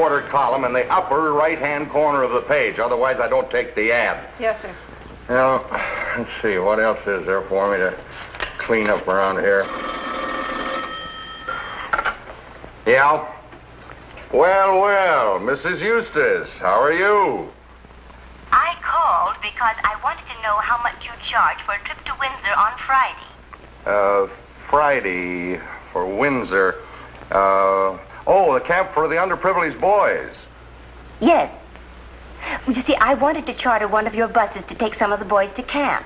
quarter column in the upper right-hand corner of the page. Otherwise, I don't take the ad. Yes, sir. Now, let's see, what else is there for me to clean up around here? Yeah? Well, Mrs. Eustace, how are you? I called because I wanted to know how much you charge for a trip to Windsor on Friday. Friday for Windsor. The camp for the underprivileged boys. Yes. You see, I wanted to charter one of your buses to take some of the boys to camp.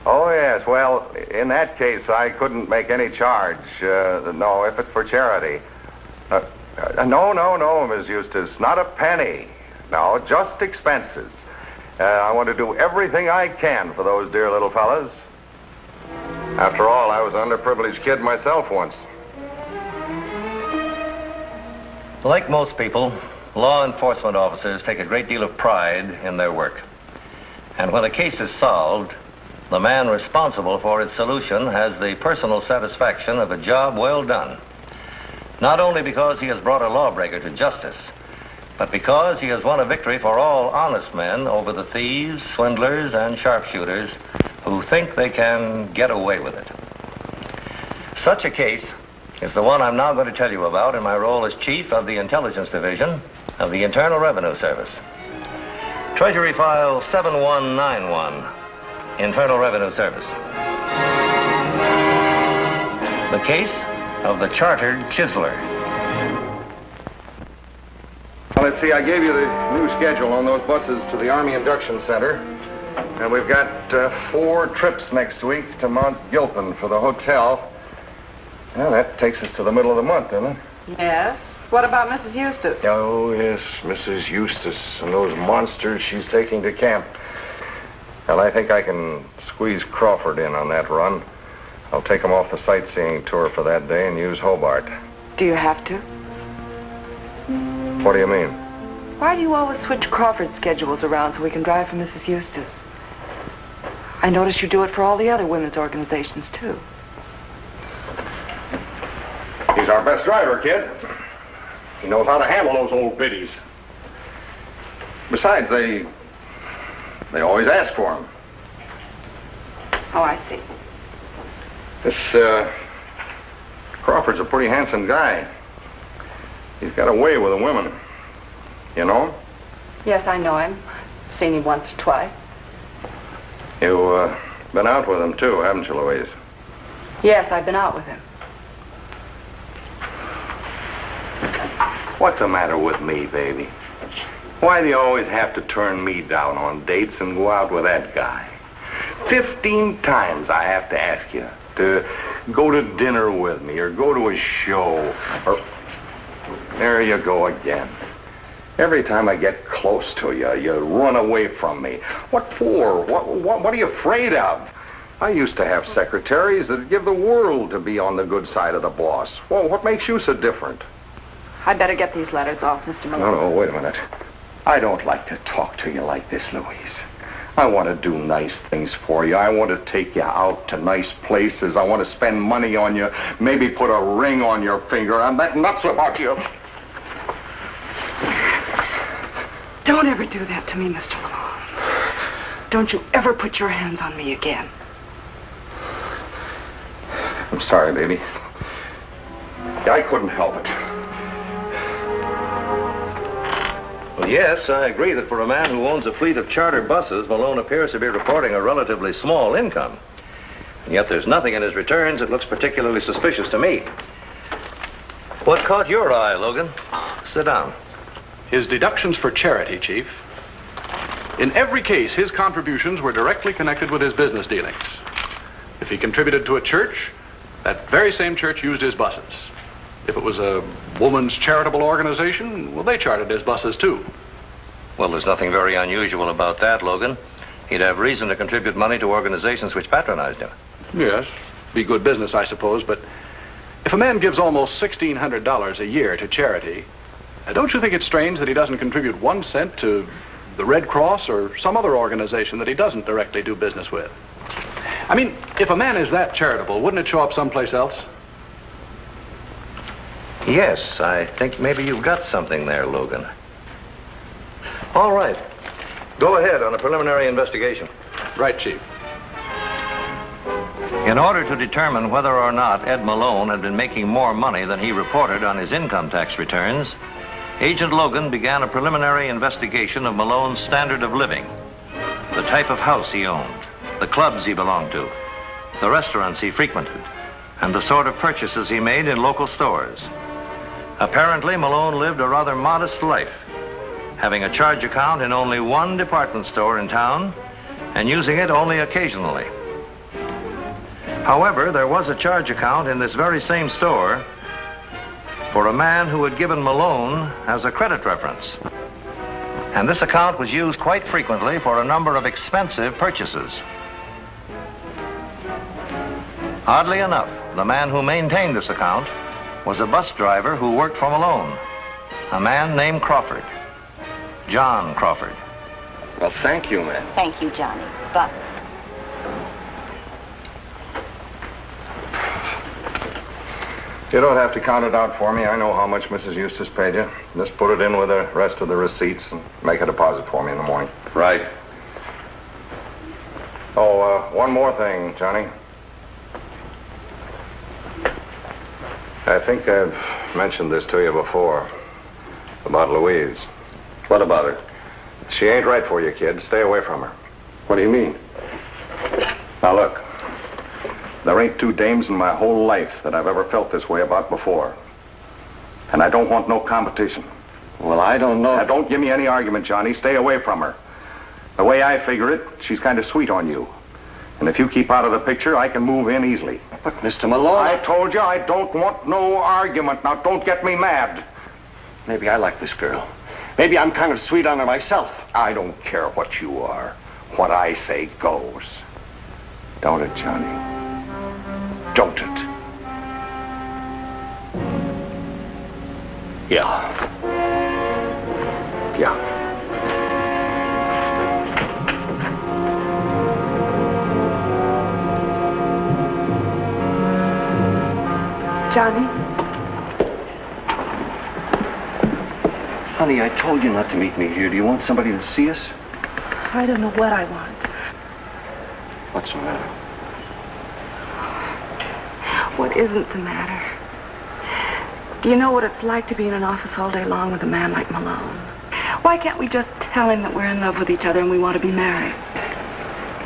Oh, yes. Well, in that case, I couldn't make any charge. No, if it's for charity. No, Ms. Eustace, not a penny. No, just expenses. I want to do everything I can for those dear little fellas. After all, I was an underprivileged kid myself once. Like most people, law enforcement officers take a great deal of pride in their work. And when a case is solved, the man responsible for its solution has the personal satisfaction of a job well done. Not only because he has brought a lawbreaker to justice, but because he has won a victory for all honest men over the thieves, swindlers, and sharpshooters who think they can get away with it. Such a case is the one I'm now going to tell you about in my role as Chief of the Intelligence Division of the Internal Revenue Service. Treasury File 7191, Internal Revenue Service. The case of the chartered Chiseler. Well, let's see, I gave you the new schedule on those buses to the Army Induction Center. And we've got 4 trips next week to Mount Gilpin for the hotel. Well, that takes us to the middle of the month, doesn't it? Yes. What about Mrs. Eustace? Oh, yes, Mrs. Eustace and those monsters she's taking to camp. Well, I think I can squeeze Crawford in on that run. I'll take him off the sightseeing tour for that day and use Hobart. Do you have to? What do you mean? Why do you always switch Crawford's schedules around so we can drive for Mrs. Eustace? I notice you do it for all the other women's organizations, too. He's our best driver, kid. He knows how to handle those old biddies. Besides, they always ask for him. Oh, I see. This, Crawford's a pretty handsome guy. He's got a way with the women. You know him? Yes, I know him. I've seen him once or twice. You've been out with him, too, haven't you, Louise? Yes, I've been out with him. What's the matter with me, baby? Why do you always have to turn me down on dates and go out with that guy? 15 times I have to ask you to go to dinner with me or go to a show or... There you go again. Every time I get close to you, you run away from me. What for? What are you afraid of? I used to have secretaries that'd give the world to be on the good side of the boss. Well, what makes you so different? I'd better get these letters off, Mr. Miller. No, wait a minute. I don't like to talk to you like this, Louise. I want to do nice things for you. I want to take you out to nice places. I want to spend money on you, maybe put a ring on your finger. I'm that nuts about you. Don't ever do that to me, Mr. Lamont. Don't you ever put your hands on me again. I'm sorry, baby. I couldn't help it. Well, yes, I agree that for a man who owns a fleet of charter buses, Malone appears to be reporting a relatively small income. And yet there's nothing in his returns that looks particularly suspicious to me. What caught your eye, Logan? Sit down. His deductions for charity, Chief. In every case, his contributions were directly connected with his business dealings. If he contributed to a church, that very same church used his buses. If it was a woman's charitable organization, well, they chartered his buses, too. Well, there's nothing very unusual about that, Logan. He'd have reason to contribute money to organizations which patronized him. Yes, be good business, I suppose, but if a man gives almost $1,600 a year to charity, don't you think it's strange that he doesn't contribute 1 cent to the Red Cross or some other organization that he doesn't directly do business with? I mean, if a man is that charitable, wouldn't it show up someplace else? Yes, I think maybe you've got something there, Logan. All right. Go ahead on a preliminary investigation. Right, Chief. In order to determine whether or not Ed Malone had been making more money than he reported on his income tax returns, Agent Logan began a preliminary investigation of Malone's standard of living, the type of house he owned, the clubs he belonged to, the restaurants he frequented, and the sort of purchases he made in local stores. Apparently, Malone lived a rather modest life, having a charge account in only one department store in town and using it only occasionally. However, there was a charge account in this very same store for a man who had given Malone as a credit reference. And this account was used quite frequently for a number of expensive purchases. Oddly enough, the man who maintained this account was a bus driver who worked for Malone, a man named Crawford, John Crawford. Well, thank you, man. Thank you, Johnny. But You don't have to count it out for me. I know how much Mrs. Eustace paid you. Just put it in with the rest of the receipts and make a deposit for me in the morning. Right. Oh, one more thing, Johnny. I think I've mentioned this to you before about Louise. What about her? She ain't right for you, kid. Stay away from her. What do you mean? Now, look. There ain't two dames in my whole life that I've ever felt this way about before. And I don't want no competition. Well, I don't know. Now, don't give me any argument, Johnny. Stay away from her. The way I figure it, she's kind of sweet on you. And if you keep out of the picture, I can move in easily. But, Mr. Malone... I told you I don't want no argument. Now, don't get me mad. Maybe I like this girl. Maybe I'm kind of sweet on her myself. I don't care what you are. What I say goes. Don't it, Johnny? Don't it? Yeah. Yeah. Johnny? Honey, I told you not to meet me here. Do you want somebody to see us? I don't know what I want. What's the matter? What isn't the matter? Do you know what it's like to be in an office all day long with a man like Malone? Why can't we just tell him that we're in love with each other and we want to be married?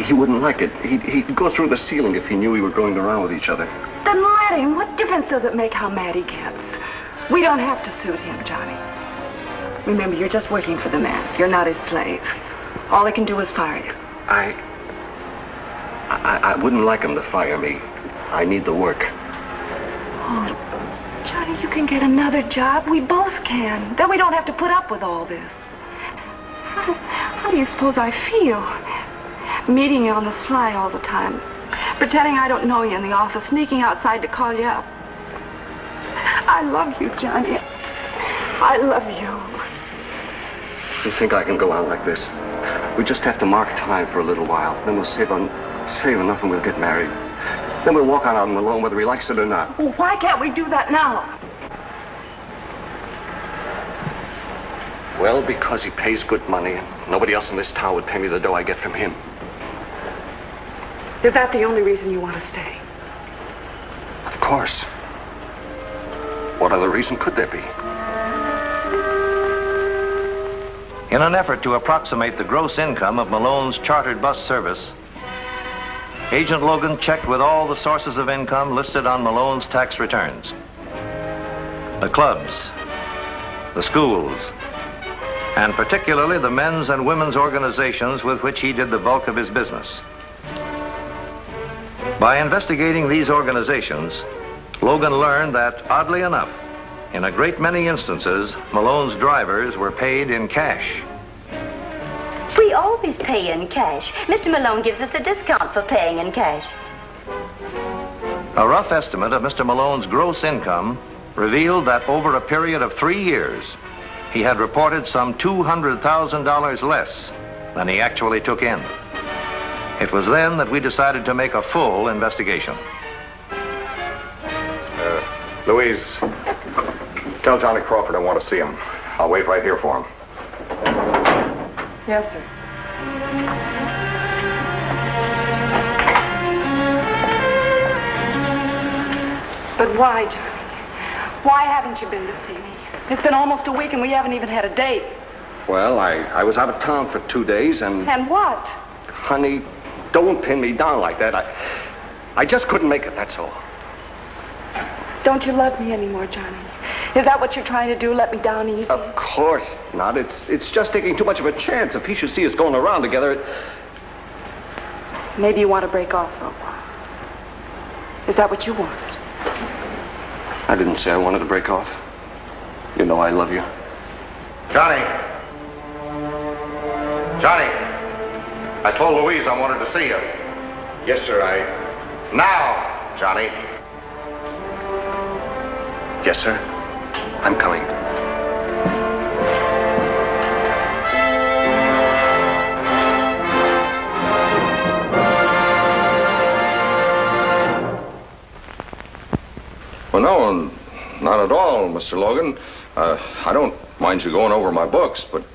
He wouldn't like it. He'd go through the ceiling if he knew we were going around with each other. Then let him. What difference does it make how mad he gets? We don't have to suit him, Johnny. Remember, you're just working for the man. You're not his slave. All he can do is fire you. I wouldn't like him to fire me. I need the work. Oh, Johnny, you can get another job. We both can. Then we don't have to put up with all this. How do you suppose I feel? Meeting you on the sly all the time. Pretending I don't know you in the office. Sneaking outside to call you up. I love you, Johnny. I love you. You think I can go on like this? We just have to mark time for a little while. Then we'll save enough and we'll get married. Then we'll walk on out on Malone whether he likes it or not. Well, why can't we do that now? Well, because he pays good money and nobody else in this town would pay me the dough I get from him. Is that the only reason you want to stay? Of course. What other reason could there be? In an effort to approximate the gross income of Malone's chartered bus service, Agent Logan checked with all the sources of income listed on Malone's tax returns. The clubs, the schools, and particularly the men's and women's organizations with which he did the bulk of his business. By investigating these organizations, Logan learned that, oddly enough, in a great many instances, Malone's drivers were paid in cash. We always pay in cash. Mr. Malone gives us a discount for paying in cash. A rough estimate of Mr. Malone's gross income revealed that over a period of 3 years, he had reported some $200,000 less than he actually took in. It was then that we decided to make a full investigation. Louise, Tell Johnny Crawford I want to see him. I'll wait right here for him. Yes, sir. But why, Johnny? Why haven't you been to see me? It's been almost a week and we haven't even had a date. Well, I was out of town for 2 days and... And what? Honey, don't pin me down like that. I just couldn't make it, that's all. Don't you love me anymore, Johnny? Is that what you're trying to do, let me down easy? Of course not. It's just taking too much of a chance. If he should see us going around together, Maybe you want to break off for a while. Is that what you want? I didn't say I wanted to break off. You know I love you. Johnny! Johnny! I told Louise I wanted to see you. Yes, sir, Now, Johnny. Yes, sir. I'm coming. Well, no, not at all, Mr. Logan. I don't mind you going over my books, but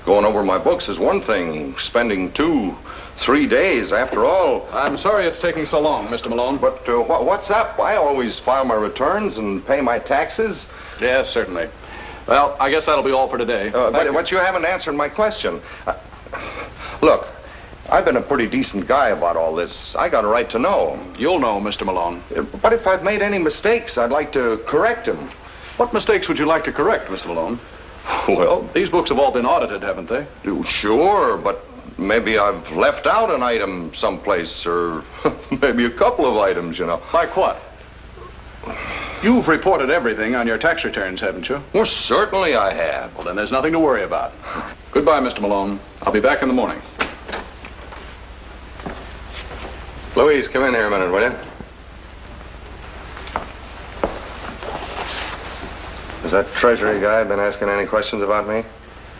going over my books is one thing. Spending 2-3 days, after all. I'm sorry it's taking so long, Mr. Malone. But what's up? I always file my returns and pay my taxes. Yes, certainly. Well, I guess that'll be all for today. But you haven't answered my question. Look, I've been a pretty decent guy about all this. I got a right to know. You'll know, Mr. Malone. But if I've made any mistakes, I'd like to correct them. What mistakes would you like to correct, Mr. Malone? Well, These books have all been audited, haven't they? sure, but maybe I've left out an item someplace, or maybe a couple of items, you know. Like what? You've reported everything on your tax returns, haven't you? Well, certainly I have. Well, then there's nothing to worry about. Goodbye, Mr. Malone. I'll be back in the morning. Louise, come in here a minute, will you? Has that Treasury guy been asking any questions about me?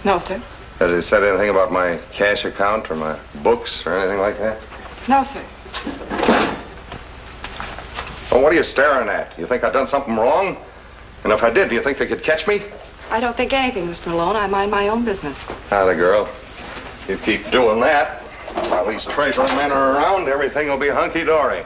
No, sir. Has he said anything about my cash account or my books or anything like that? No, sir. Well, what are you staring at? You think I've done something wrong? And if I did, do you think they could catch me? I don't think anything, Mr. Malone. I mind my own business. Atta girl. You keep doing that, while these Treasury men are around, everything will be hunky-dory.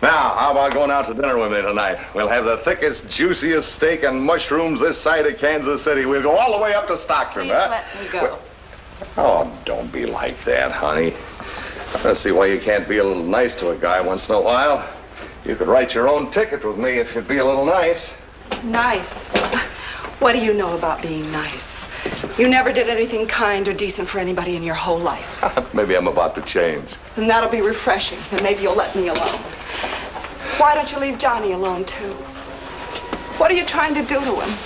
Now, how about going out to dinner with me tonight? We'll have the thickest, juiciest steak and mushrooms this side of Kansas City. We'll go all the way up to Stockton, Please let me go. Oh, don't be like that, honey. I don't see why you can't be a little nice to a guy once in a while. You could write your own ticket with me if you'd be a little nice. Nice? What do you know about being nice? You never did anything kind or decent for anybody in your whole life. Maybe I'm about to change. And that'll be refreshing, and maybe you'll let me alone. Why don't you leave Johnny alone, too? What are you trying to do to him?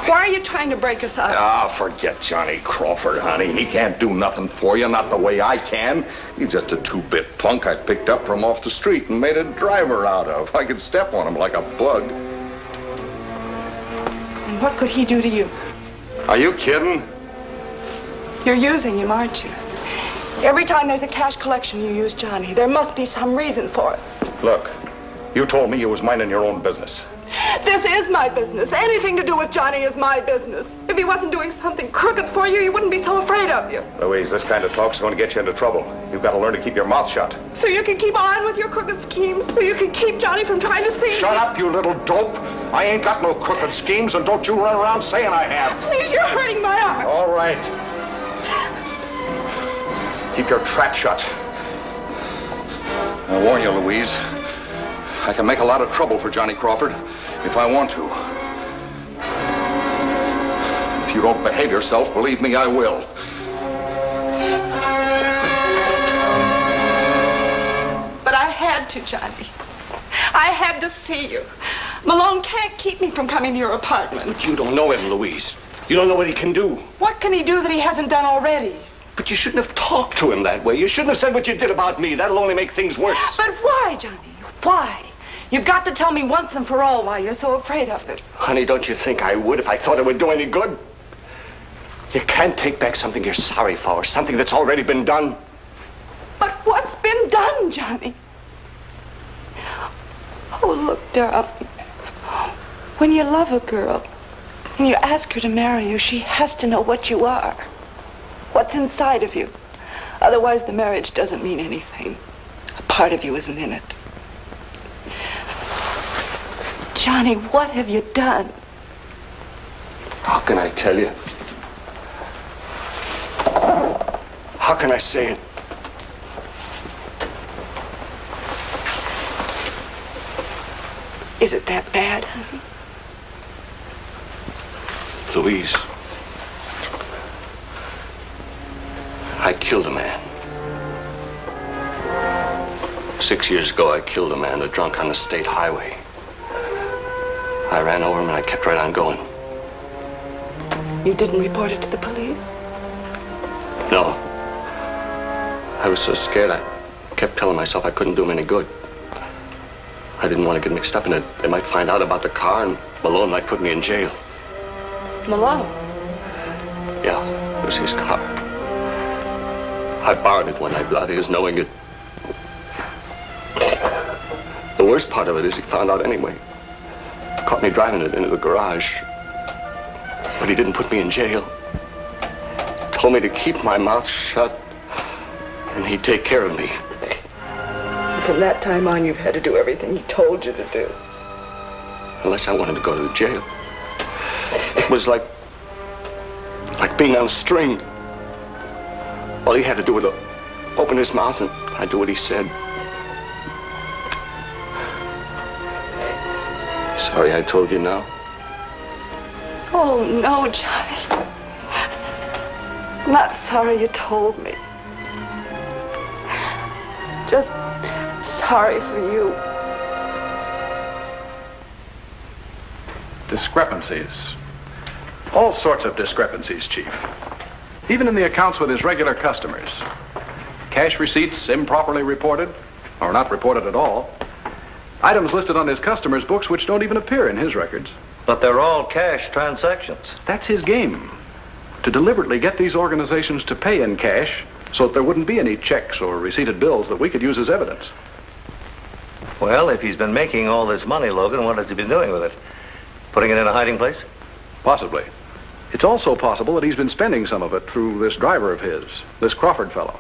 Why are you trying to break us up? Ah, forget Johnny Crawford, honey. He can't do nothing for you, not the way I can. He's just a two-bit punk I picked up from off the street and made a driver out of. I could step on him like a bug. And what could he do to you? Are you kidding? You're using him, aren't you? Every time there's a cash collection, you use Johnny. There must be some reason for it. Look, you told me you was minding your own business. This is my business. Anything to do with Johnny is my business. If he wasn't doing something crooked for you, he wouldn't be so afraid of you. Louise, this kind of talk's going to get you into trouble. You've got to learn to keep your mouth shut. So you can keep on with your crooked schemes? So you can keep Johnny from trying to see Shut me? up, you little dope. I ain't got no crooked schemes, and don't you run around saying I have. Please, you're hurting my arm. All right. Keep your trap shut. I warn you, Louise. I can make a lot of trouble for Johnny Crawford if I want to. If you don't behave yourself, believe me, I will. But I had to, Johnny. I had to see you. Malone can't keep me from coming to your apartment. You don't know him, Louise. You don't know what he can do. What can he do that he hasn't done already? But you shouldn't have talked to him that way. You shouldn't have said what you did about me. That'll only make things worse. But why, Johnny? Why? You've got to tell me once and for all why you're so afraid of it. Honey, don't you think I would if I thought it would do any good? You can't take back something you're sorry for, something that's already been done. But what's been done, Johnny? Oh, look, darling. When you love a girl, When you ask her to marry you, she has to know what you are, what's inside of you. Otherwise, the marriage doesn't mean anything. A part of you isn't in it. Johnny, what have you done? How can I tell you? How can I say it? Is it that bad, honey? Louise, I killed a man. 6 years ago, I killed a man, a drunk on the state highway. I ran over him and I kept right on going. You didn't report it to the police? No. I was so scared, I kept telling myself I couldn't do him any good. I didn't want to get mixed up in it. They might find out about the car and Malone might put me in jail. Malone? Yeah, it was his car. I borrowed it one night without his knowing it. The worst part of it is he found out anyway. Caught me driving it into the garage. But he didn't put me in jail. Told me to keep my mouth shut and he'd take care of me. From that time on, you've had to do everything he told you to do. Unless I wanted to go to the jail. It was like being on a string. All he had to do was open his mouth and I'd do what he said. Sorry I told you now. Oh, no, Johnny. I'm not sorry you told me. Just sorry for you. Discrepancies. All sorts of discrepancies, Chief. Even in the accounts with his regular customers. Cash receipts improperly reported, or not reported at all. Items listed on his customers' books which don't even appear in his records. But they're all cash transactions. That's his game. To deliberately get these organizations to pay in cash so that there wouldn't be any checks or receipted bills that we could use as evidence. Well, if he's been making all this money, Logan, what has he been doing with it? Putting it in a hiding place? Possibly. It's also possible that he's been spending some of it through this driver of his, this Crawford fellow.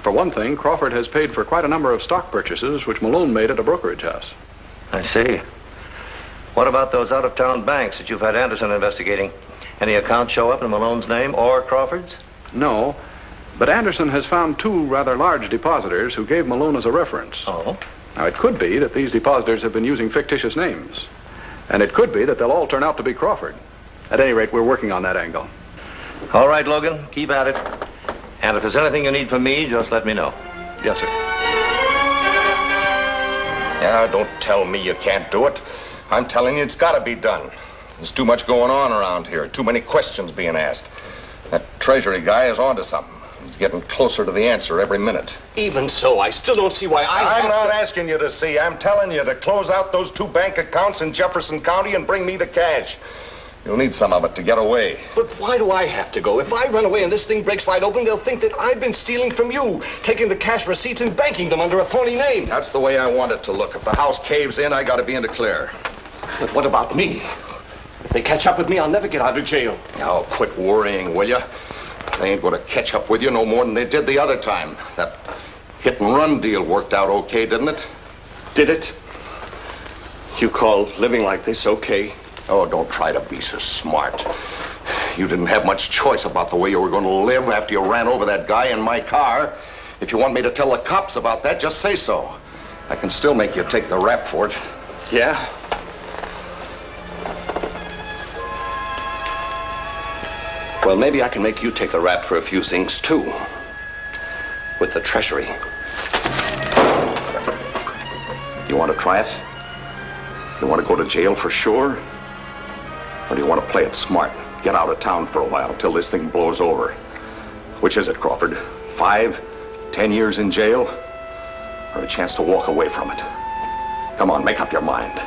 For one thing, Crawford has paid for quite a number of stock purchases which Malone made at a brokerage house. I see. What about those out-of-town banks that you've had Anderson investigating? Any accounts show up in Malone's name or Crawford's? No, but Anderson has found two rather large depositors who gave Malone as a reference. Oh? Now, it could be that these depositors have been using fictitious names. And it could be that they'll all turn out to be Crawford. At any rate, we're working on that angle. All right, Logan, keep at it. And if there's anything you need from me, just let me know. Yes, sir. Yeah, don't tell me you can't do it. I'm telling you, it's got to be done. There's too much going on around here. Too many questions being asked. That Treasury guy is onto something. He's getting closer to the answer every minute. Even so, I still don't see why I'm not asking you to see. I'm telling you to close out those 2 bank accounts in Jefferson County and bring me the cash. You'll need some of it to get away. But why do I have to go? If I run away and this thing breaks wide open, they'll think that I've been stealing from you, taking the cash receipts and banking them under a phony name. That's the way I want it to look. If the house caves in, I got to be in the clear. But what about me? If they catch up with me, I'll never get out of jail. Now, quit worrying, will you? They ain't going to catch up with you no more than they did the other time. That hit-and-run deal worked out okay, didn't it? Did it? You call living like this okay? Oh, don't try to be so smart. You didn't have much choice about the way you were going to live after you ran over that guy in my car. If you want me to tell the cops about that, just say so. I can still make you take the rap for it. Yeah? Well, maybe I can make you take the rap for a few things, too. With the Treasury. You want to try it? You want to go to jail for sure? Or do you want to play it smart? Get out of town for a while till this thing blows over. Which is it, Crawford? 5, 10 years in jail? Or a chance to walk away from it? Come on, make up your mind.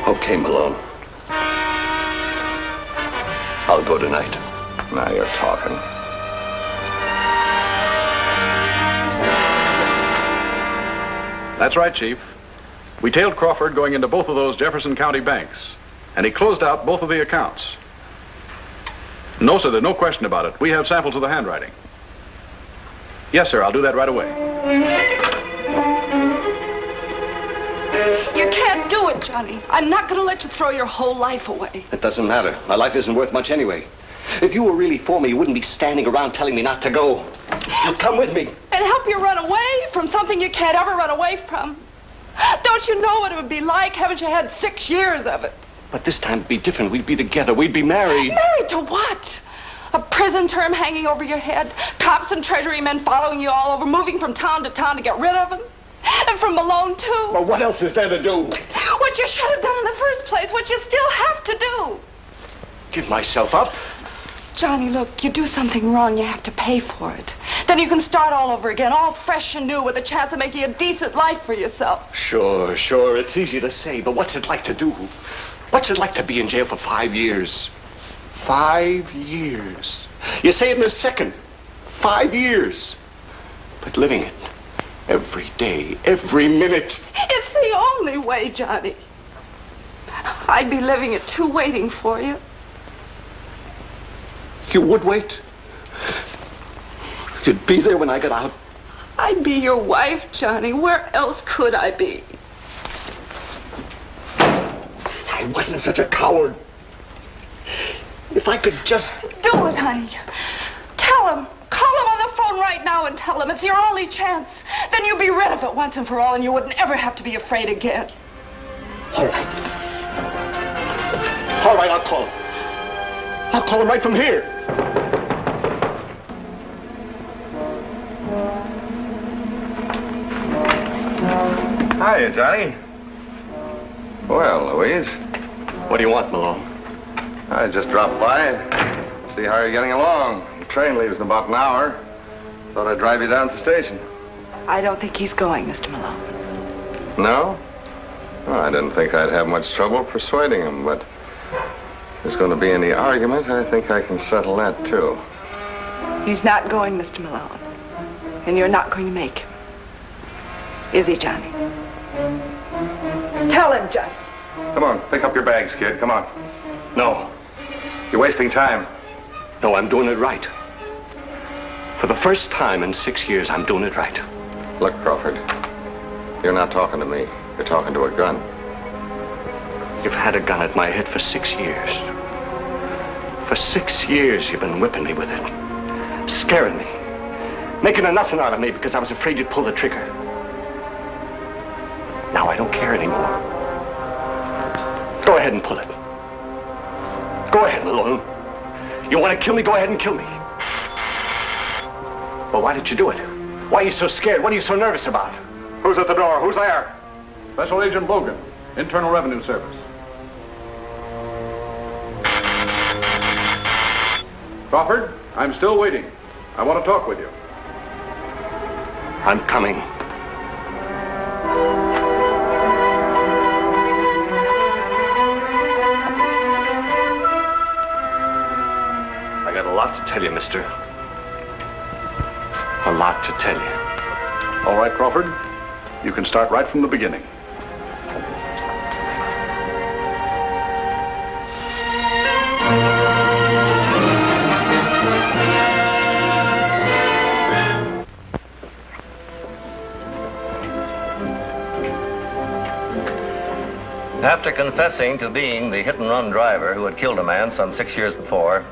Okay, Malone. I'll go tonight. Now you're talking. That's right, Chief. We tailed Crawford going into both of those Jefferson County banks, and he closed out both of the accounts. No, sir, there's no question about it. We have samples of the handwriting. Yes, sir, I'll do that right away. You can't do it, Johnny. I'm not going to let you throw your whole life away. It doesn't matter. My life isn't worth much anyway. If you were really for me, you wouldn't be standing around telling me not to go. You'd come with me. And help you run away from something you can't ever run away from. Don't you know what it would be like? Haven't you had 6 years of it? But this time it'd be different. We'd be together. We'd be married. Married to what? A prison term hanging over your head? Cops and Treasury men following you all over, moving from town to town to get rid of them? And from Malone, too? Well, what else is there to do? What you should have done in the first place, what you still have to do. Give myself up? Johnny, look, you do something wrong, you have to pay for it. Then you can start all over again, all fresh and new, with a chance of making a decent life for yourself. Sure. It's easy to say, but what's it like to do? What's it like to be in jail for 5 years? 5 years. You say it in a second. 5 years. But living it every day, every minute. It's the only way, Johnny. I'd be living it too, waiting for you. You would wait? You'd be there when I got out? I'd be your wife, Johnny. Where else could I be? I wasn't such a coward. If I could just... Do it, honey. Tell him. Call him on the phone right now and tell him it's your only chance. Then you'll be rid of it once and for all, and you wouldn't ever have to be afraid again. All right. All right, I'll call him. I'll call him right from here. Hiya, Johnny. Well, Louise. What do you want, Malone? I just dropped by. See how you're getting along. The train leaves in about an hour. Thought I'd drive you down to the station. I don't think he's going, Mr. Malone. No? Well, I didn't think I'd have much trouble persuading him, but if there's going to be any argument, I think I can settle that, too. He's not going, Mr. Malone. And you're not going to make him. Is he, Johnny? Tell him, Johnny. Come on, pick up your bags, kid. Come on. No. You're wasting time. No, I'm doing it right. For the first time in 6 years, I'm doing it right. Look, Crawford, you're not talking to me. You're talking to a gun. You've had a gun at my head for 6 years. For 6 years, you've been whipping me with it. Scaring me. Making a nothing out of me because I was afraid you'd pull the trigger. Now I don't care anymore. Go ahead and pull it. Go ahead, Malone. You want to kill me? Go ahead and kill me. Well, why did you do it? Why are you so scared? What are you so nervous about? Who's at the door? Who's there? Special Agent Logan, Internal Revenue Service. Crawford, I'm still waiting. I want to talk with you. I'm coming. I got a lot to tell you, mister. A lot to tell you. All right, Crawford. You can start right from the beginning. After confessing to being the hit-and-run driver who had killed a man some 6 years before,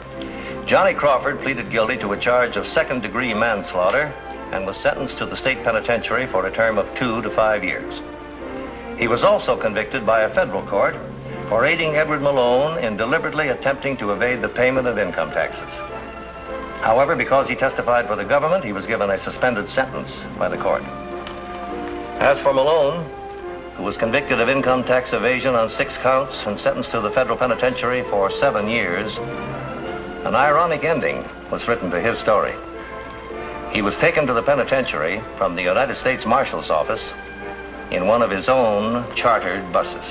Johnny Crawford pleaded guilty to a charge of second-degree manslaughter and was sentenced to the state penitentiary for a term of 2 to 5 years. He was also convicted by a federal court for aiding Edward Malone in deliberately attempting to evade the payment of income taxes. However, because he testified for the government, he was given a suspended sentence by the court. As for Malone, who was convicted of income tax evasion on 6 counts and sentenced to the federal penitentiary for 7 years, an ironic ending was written to his story. He was taken to the penitentiary from the United States Marshal's office in one of his own chartered buses.